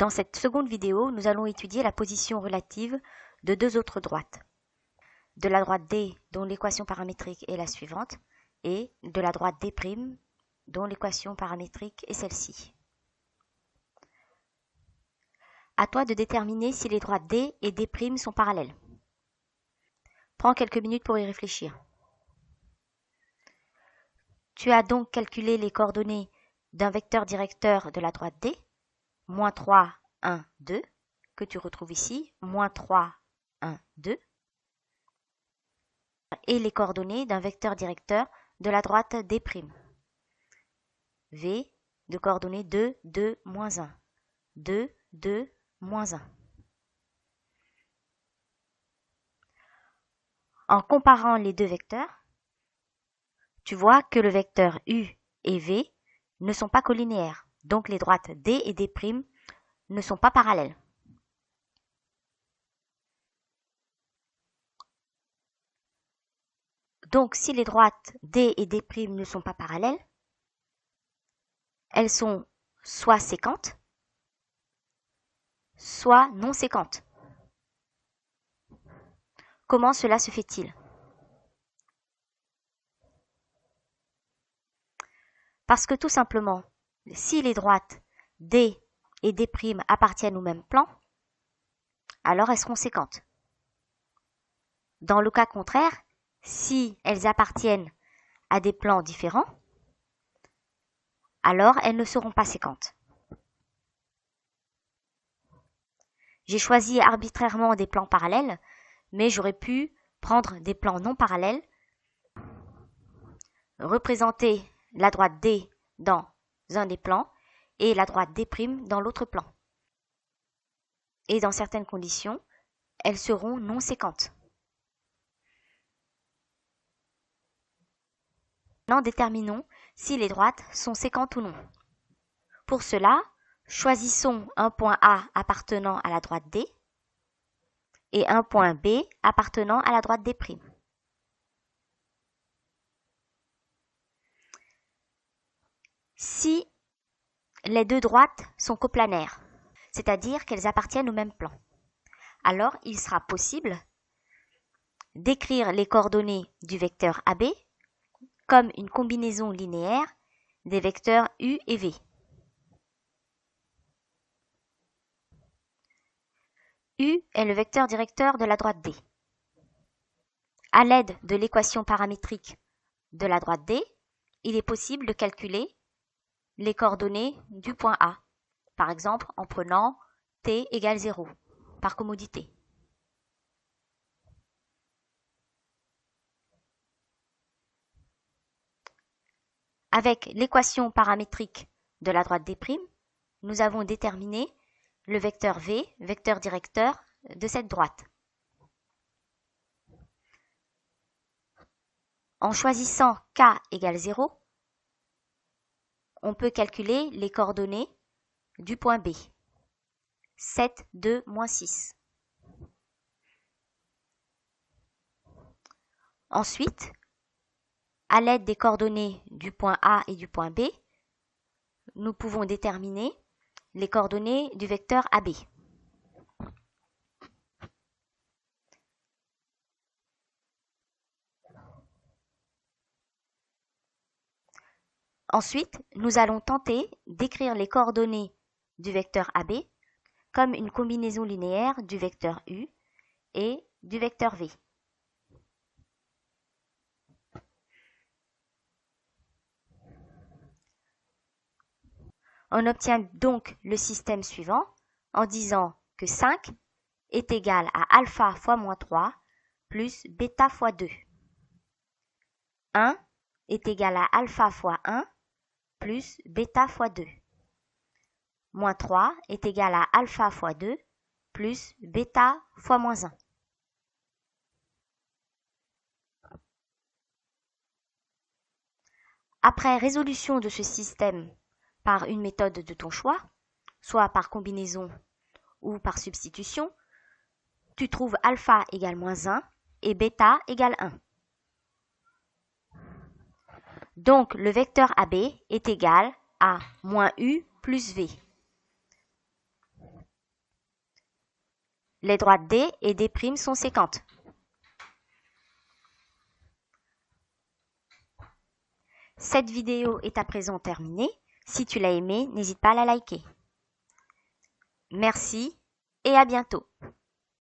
Dans cette seconde vidéo, nous allons étudier la position relative de deux autres droites. De la droite D dont l'équation paramétrique est la suivante et de la droite D' dont l'équation paramétrique est celle-ci. À toi de déterminer si les droites D et D' sont parallèles. Prends quelques minutes pour y réfléchir. Tu as donc calculé les coordonnées d'un vecteur directeur de la droite D, moins 3, 1, 2, que tu retrouves ici, moins 3, 1, 2, et les coordonnées d'un vecteur directeur de la droite D'. V de coordonnées 2, 2, moins 1, 2, 2, moins 1. En comparant les deux vecteurs, tu vois que le vecteur U et V ne sont pas colinéaires, donc les droites D et D' ne sont pas parallèles. Donc si les droites D et D' ne sont pas parallèles, elles sont soit séquentes, soit non séquentes. Comment cela se fait-il? Parce que tout simplement, si les droites D et D' appartiennent au même plan, alors elles seront séquentes. Dans le cas contraire, si elles appartiennent à des plans différents, alors elles ne seront pas séquentes. J'ai choisi arbitrairement des plans parallèles, mais j'aurais pu prendre des plans non parallèles, représenter la droite D dans un des plans et la droite D' dans l'autre plan. Et dans certaines conditions, elles seront non séquentes. Maintenant, déterminons si les droites sont séquentes ou non. Pour cela, choisissons un point A appartenant à la droite D et un point B appartenant à la droite D'. Si les deux droites sont coplanaires, c'est-à-dire qu'elles appartiennent au même plan, alors il sera possible d'écrire les coordonnées du vecteur AB comme une combinaison linéaire des vecteurs U et V. U est le vecteur directeur de la droite D. À l'aide de l'équation paramétrique de la droite D, il est possible de calculer les coordonnées du point A, par exemple en prenant t égale 0, par commodité. Avec l'équation paramétrique de la droite D', nous avons déterminé le vecteur V, vecteur directeur de cette droite. En choisissant k égale 0, on peut calculer les coordonnées du point B. 7, 2, moins 6. Ensuite, à l'aide des coordonnées du point A et du point B, nous pouvons déterminer les coordonnées du vecteur AB. Ensuite, nous allons tenter d'écrire les coordonnées du vecteur AB comme une combinaison linéaire du vecteur U et du vecteur V. On obtient donc le système suivant en disant que 5 est égal à alpha fois moins 3 plus bêta fois 2. 1 est égal à alpha fois 1 plus bêta fois 2. Moins 3 est égal à alpha fois 2 plus bêta fois moins 1. Après résolution de ce système par une méthode de ton choix, soit par combinaison ou par substitution, tu trouves alpha égale moins 1 et bêta égale 1. Donc le vecteur AB est égal à moins U plus V. les droites D et D' sont séquentes. Cette vidéo est à présent terminée. Si tu l'as aimée, n'hésite pas à la liker. Merci et à bientôt.